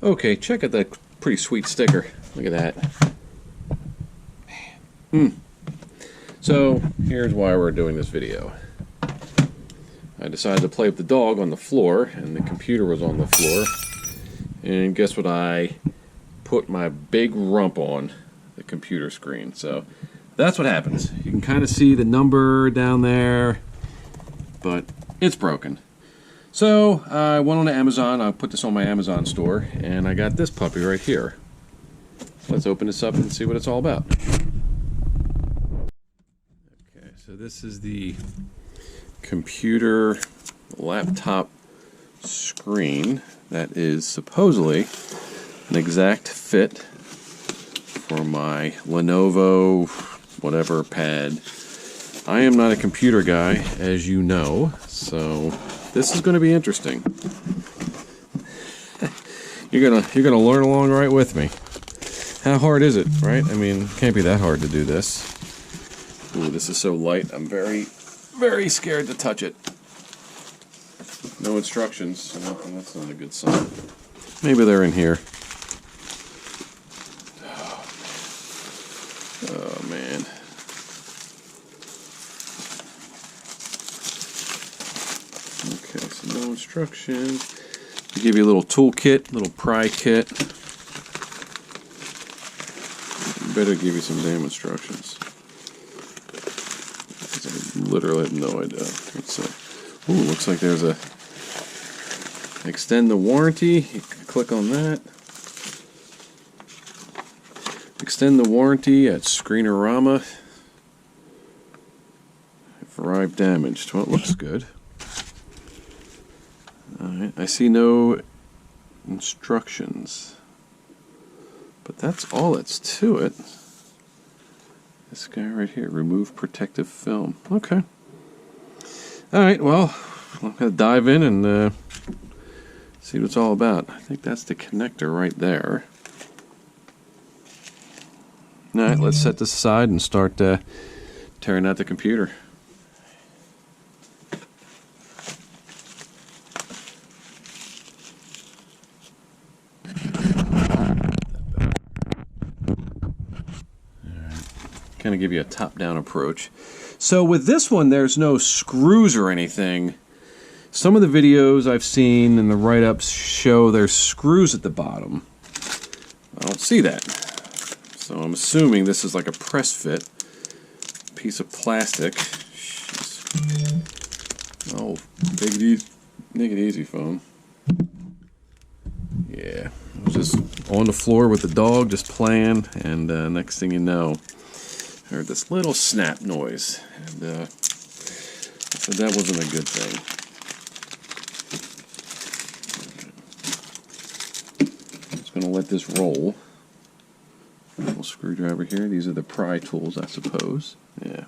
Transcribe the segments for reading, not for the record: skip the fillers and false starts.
Okay, check out that pretty sweet sticker. Look at that. Man. So, here's why we're doing this video. I decided to play with the dog on the floor, and the computer was on the floor. And guess what I put my big rump on? The computer screen. So, that's what happens. You can kind of see the number down there, but it's broken. So, I went on to Amazon. I put this on my Amazon store, and I got this puppy right here. Let's open this up and see what it's all about. Okay, so this is the computer laptop screen that is supposedly an exact fit for my Lenovo whatever pad. I am not a computer guy, as you know, so this is going to be interesting. You're gonna learn along right with me. How hard is it, right? I mean, it can't be that hard to do this. Ooh, this is so light. I'm very, very scared to touch it. No instructions. Well, that's not a good sign. Maybe they're in here. Oh, man. Okay, so no instructions. They give you a little toolkit, little pry kit. Better give you some damn instructions. I literally have no idea. Let's see. Ooh, looks like there's a extend the warranty. You can click on that. Extend the warranty at Screenerama. If arrived damaged. Well, it looks good. Alright, I see no instructions. But that's all that's to it. This guy right here, remove protective film. Okay. Alright, well, I'm going to dive in and see what it's all about. I think that's the connector right there. Alright, let's set this aside and start tearing out the computer. Kind of give you a top-down approach. So with this one, there's no screws or anything. Some of the videos I've seen and the write-ups show there's screws at the bottom. I don't see that. So I'm assuming this is like a press fit piece of plastic. Jeez. Oh, take it easy, phone. Yeah, I was just on the floor with the dog, just playing, and next thing you know, I heard this little snap noise, and so that wasn't a good thing. I'm just going to let this roll. Little screwdriver here. These are the pry tools, I suppose. Yeah.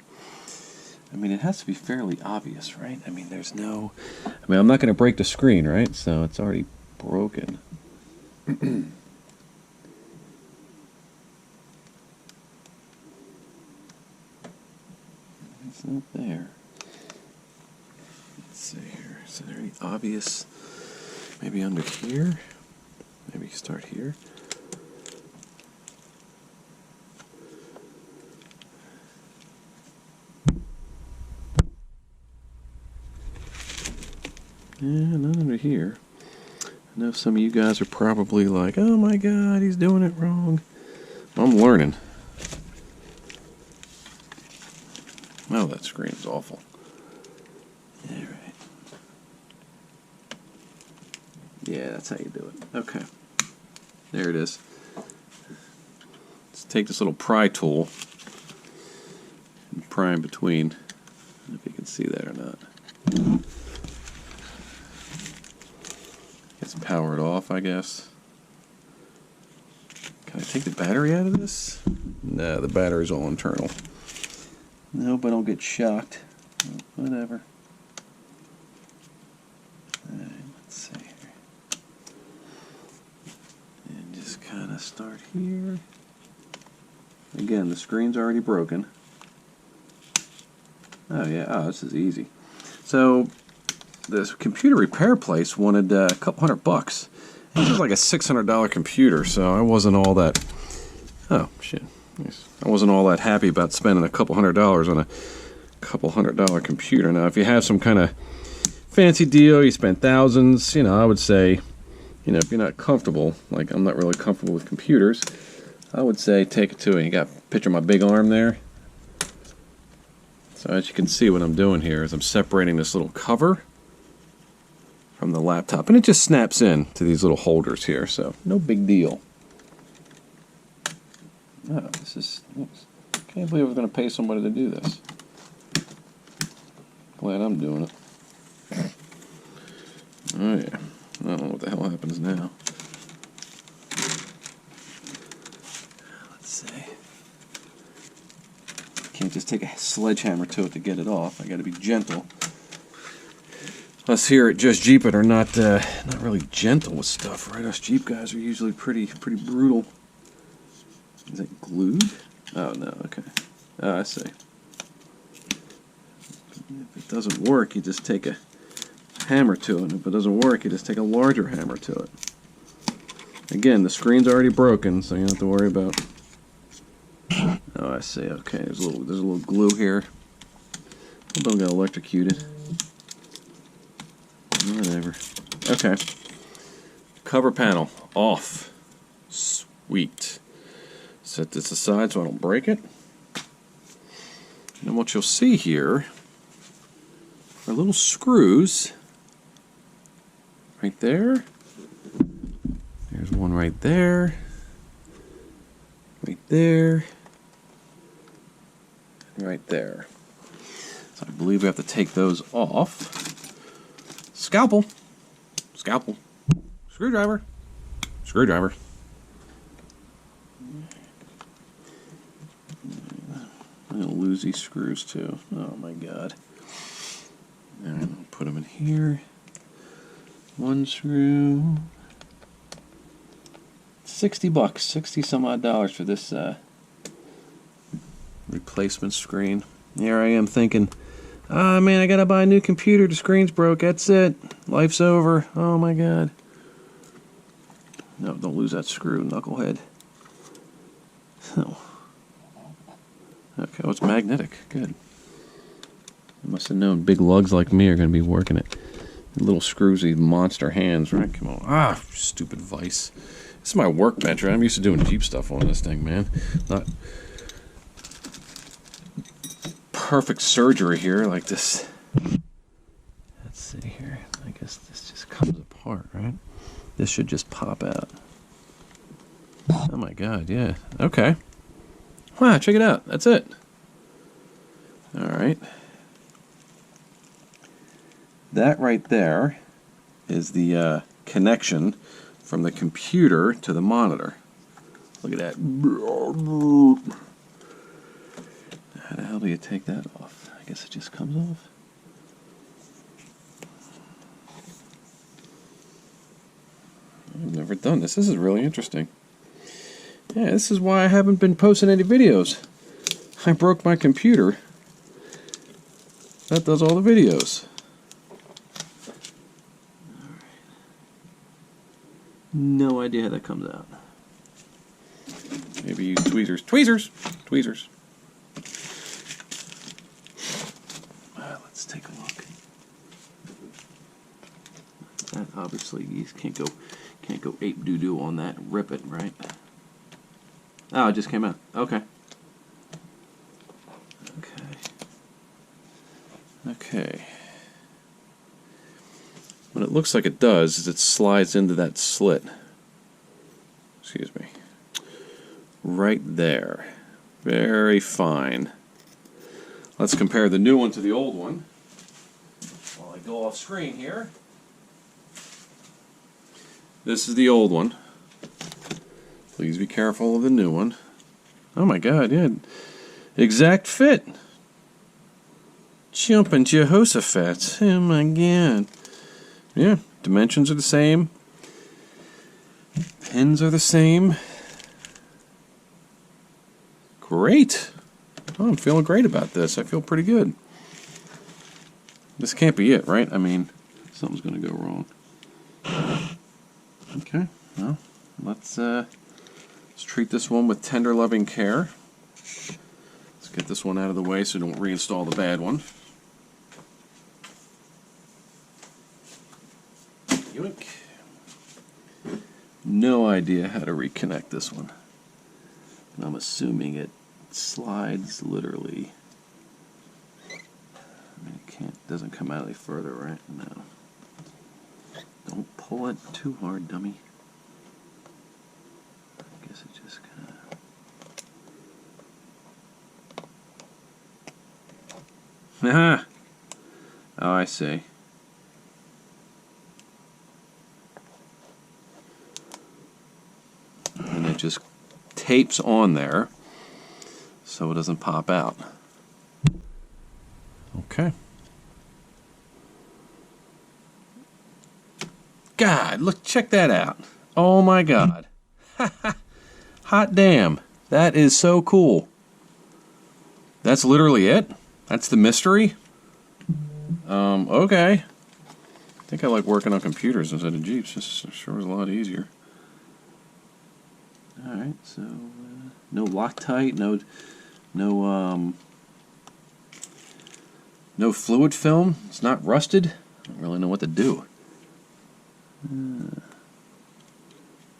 I mean, it has to be fairly obvious, right? I mean, there's no... I mean, I'm not going to break the screen, right? So it's already broken. It's not there. Let's see here. Is there any obvious... Maybe under here? Maybe start here. Yeah, not under here. I know some of you guys are probably like, oh my god, he's doing it wrong. I'm learning. Oh, that screen is awful. Yeah, right. Yeah, that's how you do it. Okay. There it is. Let's take this little pry tool and pry in between. I don't know if you can see that or not. It's powered off, I guess. Can I take the battery out of this? No, the battery's all internal. Nope, I don't get shocked. Whatever. Alright, let's see here. And just kind of start here. Again, the screen's already broken. Oh yeah, oh, this is easy. So, this computer repair place wanted a couple $100, This was like a $600 computer, so I wasn't all that... Oh, shit. Nice. I wasn't all that happy about spending a couple $100s on a couple $100 computer. Now, if you have some kind of fancy deal, you spend thousands, you know, I would say, you know, if you're not comfortable, like I'm not really comfortable with computers, I would say take it to it. You got a picture of my big arm there. So as you can see, what I'm doing here is I'm separating this little cover from the laptop, and it just snaps in to these little holders here, so no big deal. Oh, this is... Can't believe I was going to pay somebody to do this. Glad I'm doing it. Oh yeah. I don't know what the hell happens now. Let's see. Can't just take a sledgehammer to it to get it off. I got to be gentle. Us here at Just Jeep It are not really gentle with stuff, right? Us Jeep guys are usually pretty brutal. Is it glued? Oh no. Okay. Oh, I see. If it doesn't work, you just take a hammer to it. If it doesn't work, you just take a larger hammer to it. Again, the screen's already broken, so you don't have to worry about... Oh, I see. Okay, there's a little glue here. I don't get electrocuted. Whatever. Okay. Cover panel off. Sweet. Set this aside so I don't break it. And what you'll see here are little screws right there. There's one right there. Right there. And right there. So I believe we have to take those off. Scalpel. Scalpel. Screwdriver. Screwdriver. I'm going to lose these screws too. Oh my god. And I'll put them in here. One screw. $60, 60 some odd dollars for this replacement screen. Here I am thinking, ah man, I gotta buy a new computer. The screen's broke. That's it. Life's over. Oh my god. No, don't lose that screw, knucklehead. Oh. Okay, well, it's magnetic. Good. I must have known big lugs like me are going to be working it. Little screwy monster hands, right? Come on. Ah, stupid vise. This is my workbench, right? I'm used to doing Jeep stuff on this thing, man. Not perfect surgery here like this. Let's see here. I guess this just comes apart, right? This should just pop out. Oh my god, yeah. Okay. Wow, check it out. That's it. Alright. That right there is the connection from the computer to the monitor. Look at that. How the hell do you take that off? I guess it just comes off. I've never done this. This is really interesting. Yeah, this is why I haven't been posting any videos. I broke my computer. That does all the videos. No idea how that comes out. Maybe use tweezers. Tweezers! Tweezers. Let's take a look. That obviously you can't go ape doo-doo on that. Rip it, right? Oh, it just came out. Okay. Okay. What it looks like it does is it slides into that slit. Excuse me. Right there. Very fine. Let's compare the new one to the old one. While I go off screen here. This is the old one. Please be careful of the new one. Oh my god, yeah. Exact fit. Jumping Jehoshaphat. Oh my god. Yeah, dimensions are the same. Pins are the same. Great. Oh, I'm feeling great about this. I feel pretty good. This can't be it, right? I mean, something's going to go wrong. Okay. Okay, well, let's treat this one with tender, loving care. Let's get this one out of the way so we don't reinstall the bad one. Yoink. No idea how to reconnect this one. And I'm assuming it slides literally. I mean, it doesn't come out any further, right? No. Don't pull it too hard, dummy. I guess it just kind of... Aha! Oh, I see. And it just tapes on there so it doesn't pop out. Okay. God, look, check that out. Oh my God. Hot damn. That is so cool. That's literally it? That's the mystery? Okay. I think I like working on computers instead of Jeeps. This sure is a lot easier. Alright, so no Loctite, no fluid film. It's not rusted. I don't really know what to do.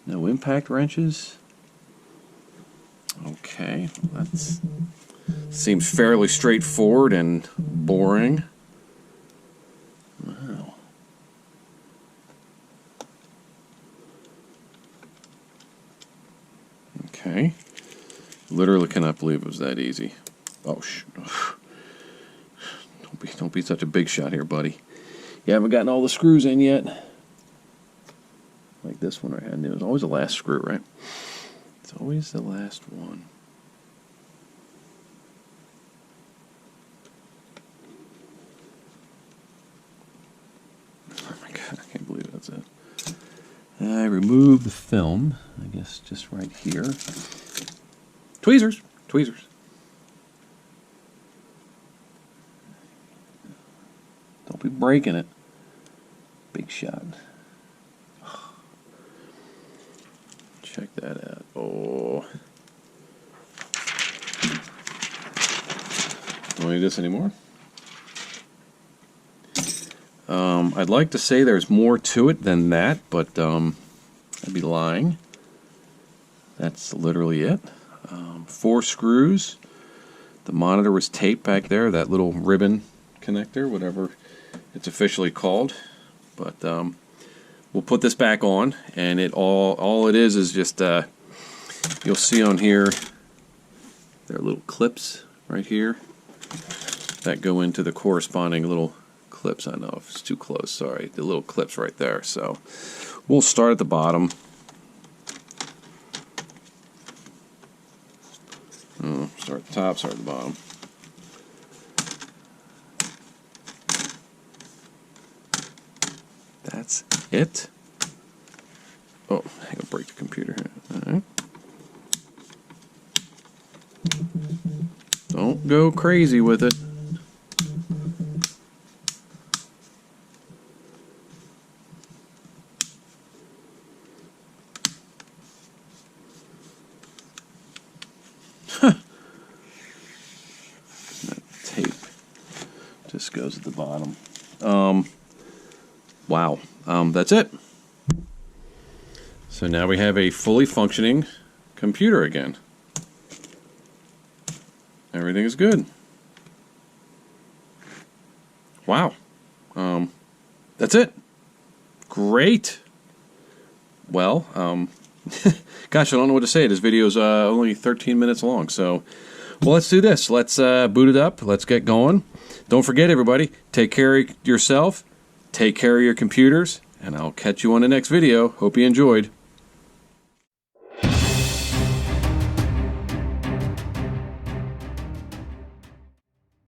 No impact wrenches. Okay, that seems fairly straightforward and boring. Wow. Okay. Literally cannot believe it was that easy. Oh, don't be such a big shot here, buddy. You haven't gotten all the screws in yet. Like this one right here. It was always the last screw, right? It's always the last one. Oh my God, I can't believe that's it. I remove the film, I guess just right here. Tweezers, tweezers. Don't be breaking it. Big shot. Check that out. Oh. Don't need this anymore. I'd like to say there's more to it than that, but I'd be lying. That's literally it. 4 screws. The monitor was taped back there, that little ribbon connector, whatever it's officially called. But we'll put this back on, and all it is just you'll see on here there are little clips right here that go into the corresponding little clips. I know if it's too close, sorry. The little clips right there. So we'll start at the bottom. Start at the top, start at the bottom. That's it. Oh, I'm gonna break the computer here. All right. Don't go crazy with it. That tape just goes at the bottom. Wow. That's it. So now we have a fully functioning computer again. Everything is good. Wow. That's it. Great. Well, gosh, I don't know what to say. This video is only 13 minutes long. So, well, let's do this. Let's boot it up. Let's get going. Don't forget, everybody, take care of yourself. Take care of your computers. And I'll catch you on the next video. Hope you enjoyed.